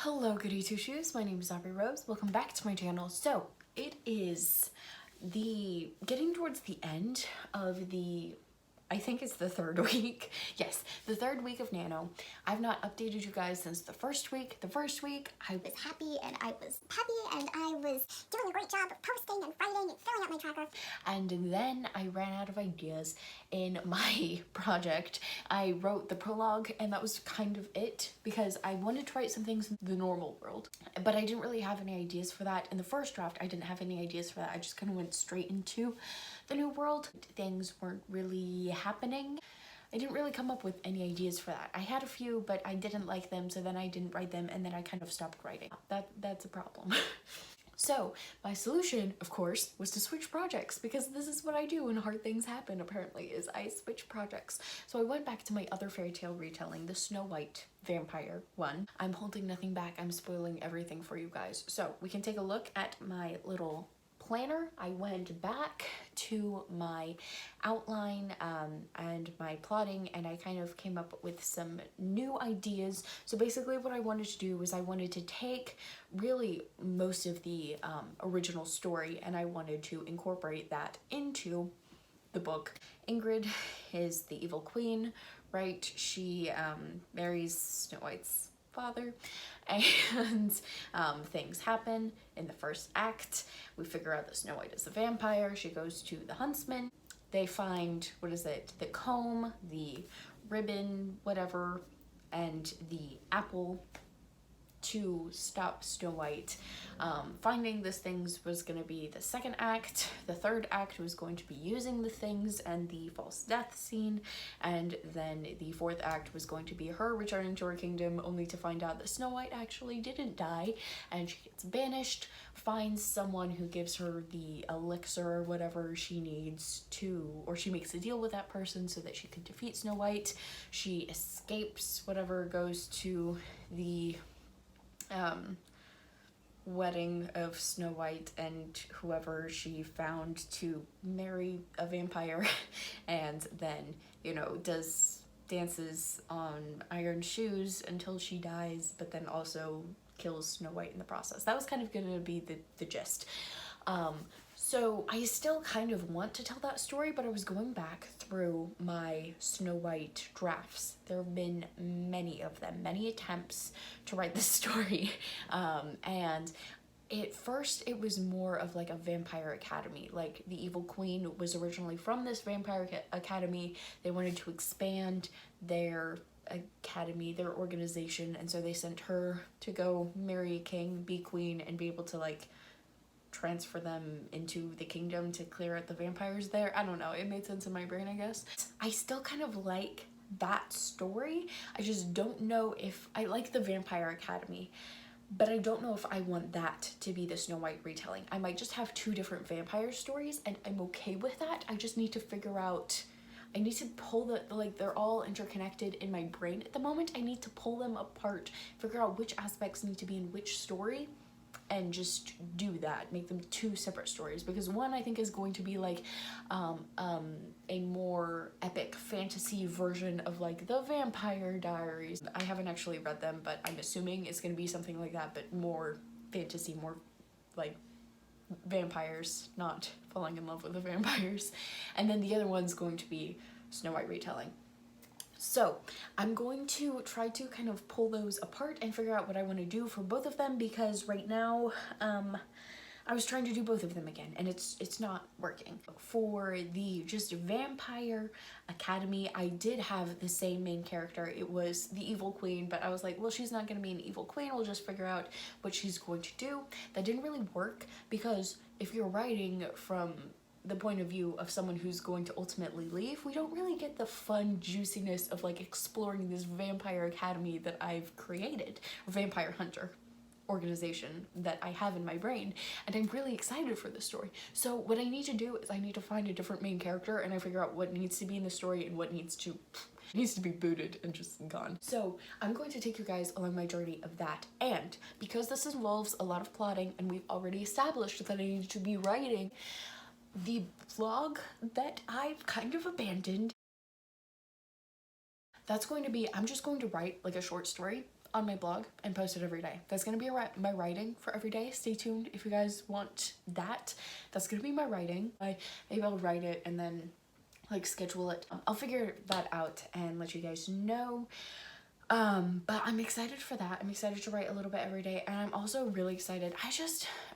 Hello Goody Two Shoes, my name is Aubrie Rose. Welcome back to my channel. So it is getting towards the end of I think it's the third week. Yes, the third week of Nano. I've not updated you guys since the first week. The first week I was happy and I was peppy and I was doing a great job of posting and writing and filling out my tracker. And then I ran out of ideas in my project. I wrote the prologue and that was kind of it because I wanted to write some things in the normal world, but I didn't really have any ideas for that. In the first draft, I didn't have any ideas for that. I just kind of went straight into the new world. Things weren't really happening. I didn't really come up with any ideas for that. I had a few, but I didn't like them, so then I didn't write them, and then I kind of stopped writing. That's a problem. So my solution, of course, was to switch projects, because this is what I do when hard things happen, apparently, is I switch projects. So I went back to my other fairy tale retelling, the Snow White vampire one. I'm holding nothing back. I'm spoiling everything for you guys. So we can take a look at my little planner. I went back to my outline and my plotting, and I kind of came up with some new ideas. So basically what I wanted to do was I wanted to take really most of the original story, and I wanted to incorporate that into the book. Ingrid is the evil queen, right? She marries Snow White's father, and things happen in the first act. We figure out that Snow White is a vampire. She goes to the huntsman. They find, what is it, the comb, the ribbon, whatever, and the apple to stop Snow White. Finding these things was going to be the second act. The third act was going to be using the things and the false death scene, and then the fourth act was going to be her returning to her kingdom, only to find out that Snow White actually didn't die, and she gets banished, finds someone who gives her the elixir or whatever she needs to, or she makes a deal with that person so that she can defeat Snow White. She escapes, whatever, goes to the wedding of Snow White and whoever she found to marry a vampire, and then, you know, dances on iron shoes until she dies, but then also kills Snow White in the process. That was kind of gonna be the gist. So I still kind of want to tell that story, but I was going back through my Snow White drafts. There have been many of them, many attempts to write this story. And at first it was more of like a vampire academy. Like the evil queen was originally from this vampire academy. They wanted to expand their academy, their organization, and so they sent her to go marry a king, be queen, and be able to like transfer them into the kingdom to clear out the vampires there. I don't know, it made sense in my brain, I guess. I still kind of like that story. I just don't know if I like the Vampire Academy, but I don't know if I want that to be the Snow White retelling. I might just have two different vampire stories, and I'm okay with that. I just need to figure out, I need to pull like they're all interconnected in my brain at the moment. I need to pull them apart, figure out which aspects need to be in which story, and just do that, make them two separate stories, because one I think is going to be like a more epic fantasy version of like the Vampire Diaries. I haven't actually read them, but I'm assuming it's going to be something like that, but more fantasy, more like vampires not falling in love with the vampires. And then the other one's going to be Snow White retelling. So I'm going to try to kind of pull those apart and figure out what I want to do for both of them, because right now I was trying to do both of them again and it's not working. For the just Vampire Academy, I did have the same main character. It was the evil queen, but I was like, well, she's not going to be an evil queen. We'll just figure out what she's going to do. That didn't really work, because if you're writing from the point of view of someone who's going to ultimately leave, we don't really get the fun juiciness of like exploring this Vampire Academy that I've created, or Vampire Hunter organization that I have in my brain, and I'm really excited for this story. So what I need to do is I need to find a different main character, and I figure out what needs to be in the story and what needs to be booted and just gone. So I'm going to take you guys along my journey of that, and because this involves a lot of plotting and we've already established that I need to be writing, the vlog that I've kind of abandoned, that's going to be, I'm just going to write like a short story on my blog and post it every day. That's gonna be my writing for every day. Stay tuned if you guys want that. That's gonna be my writing. Maybe I'll write it and then like schedule it. I'll figure that out and let you guys know. But I'm excited for that. I'm excited to write a little bit every day, and I'm also really excited.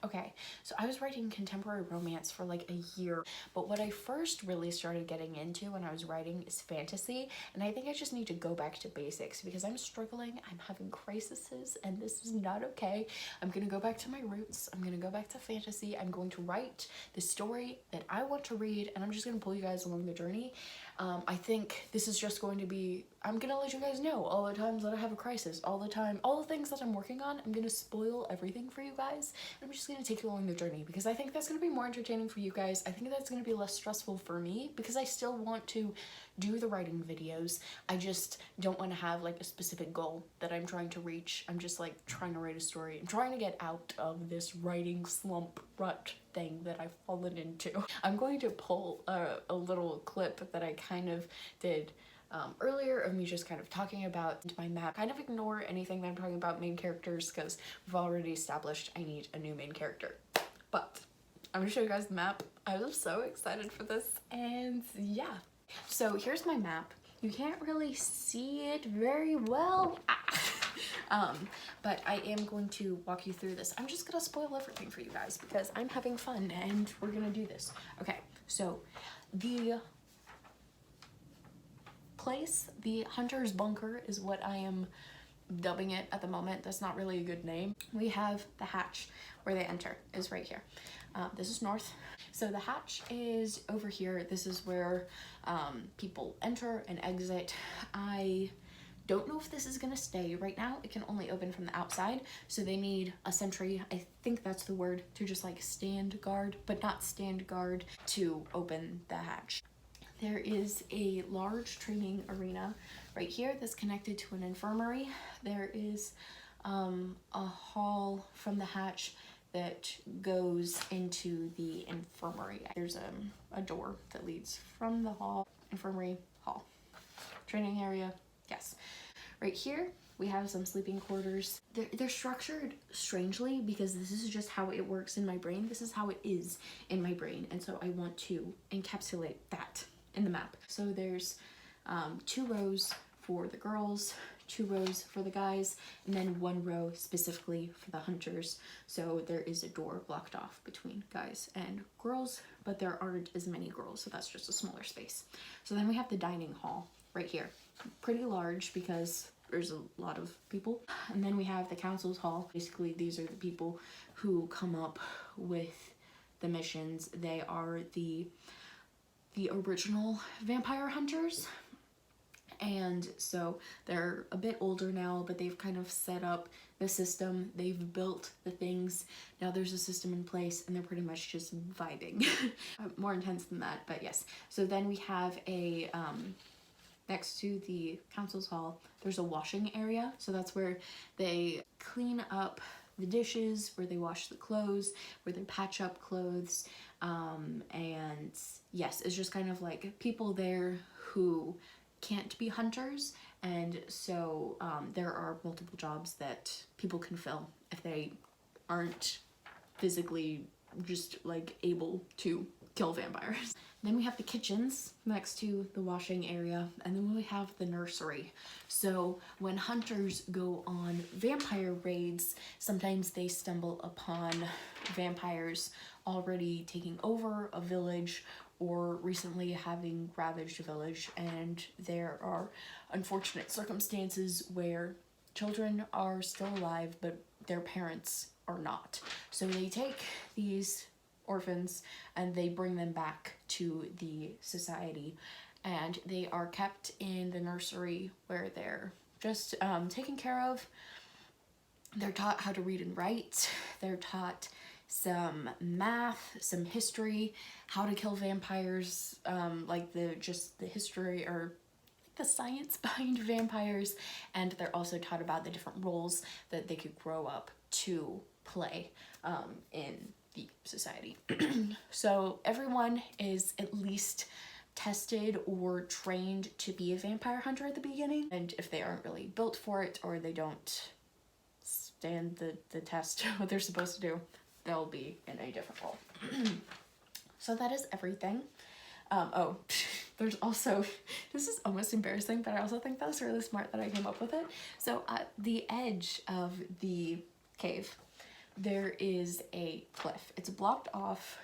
Okay, so I was writing contemporary romance for like a year, but what I first really started getting into when I was writing is fantasy, and I think I just need to go back to basics because I'm struggling, I'm having crises, and this is not okay. I'm gonna go back to my roots. I'm gonna go back to fantasy. I'm going to write the story that I want to read, and I'm just gonna pull you guys along the journey. I think this is just going to be, I'm gonna let you guys know all the times that I have a crisis, all the time, all the things that I'm working on. I'm gonna spoil everything for you guys, and I'm just gonna take you along the journey because I think that's gonna be more entertaining for you guys. I think that's gonna be less stressful for me because I still want to do the writing videos. I just don't want to have like a specific goal that I'm trying to reach. I'm just like trying to write a story. I'm trying to get out of this writing slump rut thing that I've fallen into. I'm going to pull a little clip that I kind of did earlier of me just kind of talking about my map. Kind of ignore anything that I'm talking about main characters because we've already established I need a new main character. But I'm gonna show you guys the map. I was so excited for this, and yeah. So here's my map. You can't really see it very well. But I am going to walk you through this. I'm just gonna spoil everything for you guys because I'm having fun and we're gonna do this. Okay, so the place, the Hunter's Bunker is what I am dubbing it at the moment. That's not really a good name. We have the hatch where they enter is right here. This is north. So the hatch is over here. This is where people enter and exit. I don't know if this is gonna stay. Right now it can only open from the outside, so they need a sentry, I think that's the word, to just like stand guard, but not stand guard to open the hatch. There is a large training arena right here that's connected to an infirmary. There is a hall from the hatch that goes into the infirmary. There's a door that leads from the hall, infirmary, hall. Training area, yes. Right here, we have some sleeping quarters. They're structured strangely because this is just how it works in my brain. This is how it is in my brain, and so I want to encapsulate that in the map. So there's 2 rows for the girls, 2 rows for the guys, and then 1 row specifically for the hunters. So there is a door blocked off between guys and girls, but there aren't as many girls, so that's just a smaller space. So then we have the dining hall right here. Pretty large because there's a lot of people. And then we have the council's hall. Basically, these are the people who come up with the missions. They are the original vampire hunters. And so they're a bit older now, but they've kind of set up the system. They've built the things. Now there's a system in place and they're pretty much just vibing. More intense than that, but yes. So then we have a, next to the council's hall, there's a washing area. So that's where they clean up the dishes, where they wash the clothes, where they patch up clothes. And yes, it's just kind of like people there who can't be hunters, and so there are multiple jobs that people can fill if they aren't physically just like able to kill vampires. Then we have the kitchens next to the washing area, and then we have the nursery. So when hunters go on vampire raids, sometimes they stumble upon vampires already taking over a village or recently having ravaged a village, and there are unfortunate circumstances where children are still alive but their parents are not. So they take these orphans and they bring them back to the society, and they are kept in the nursery where they're just taken care of. They're taught how to read and write. They're taught some math, some history, how to kill vampires, like the history or the science behind vampires, and they're also taught about the different roles that they could grow up to play in the society. So everyone is at least tested or trained to be a vampire hunter at the beginning, and if they aren't really built for it or they don't stand the test what they're supposed to do, they'll be in a different role. So that is everything. Oh, there's also, this is almost embarrassing, but I also think that was really smart that I came up with it. So at the edge of the cave, there is a cliff. It's blocked off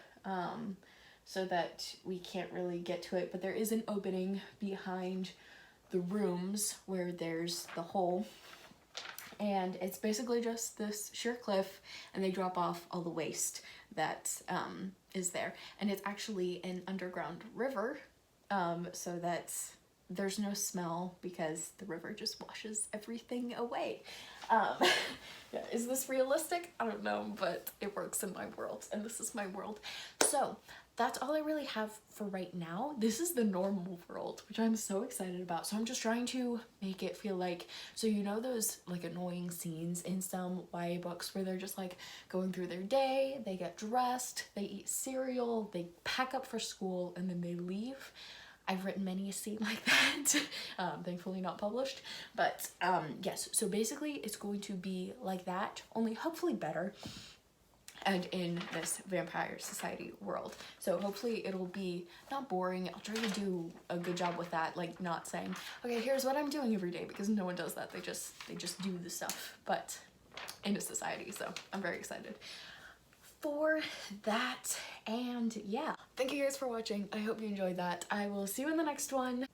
so that we can't really get to it, but there is an opening behind the rooms where there's the hole. And it's basically just this sheer cliff, and they drop off all the waste that is there. And it's actually an underground river, so that there's no smell because the river just washes everything away. Yeah, is this realistic? I don't know, but it works in my world, and this is my world. So that's all I really have for right now. This is the normal world, which I'm so excited about. So I'm just trying to make it feel like, so you know those like annoying scenes in some YA books where they're just like going through their day, they get dressed, they eat cereal, they pack up for school, and then they leave? I've written many a scene like that, thankfully not published, but yes, so basically it's going to be like that, only hopefully better, and in this Vampire Society world. So hopefully it'll be not boring. I'll try to do a good job with that, like not saying, okay, here's what I'm doing every day, because no one does that. They just do the stuff, but in a society, so I'm very excited for that. And yeah, thank you guys for watching. I hope you enjoyed that. I will see you in the next one.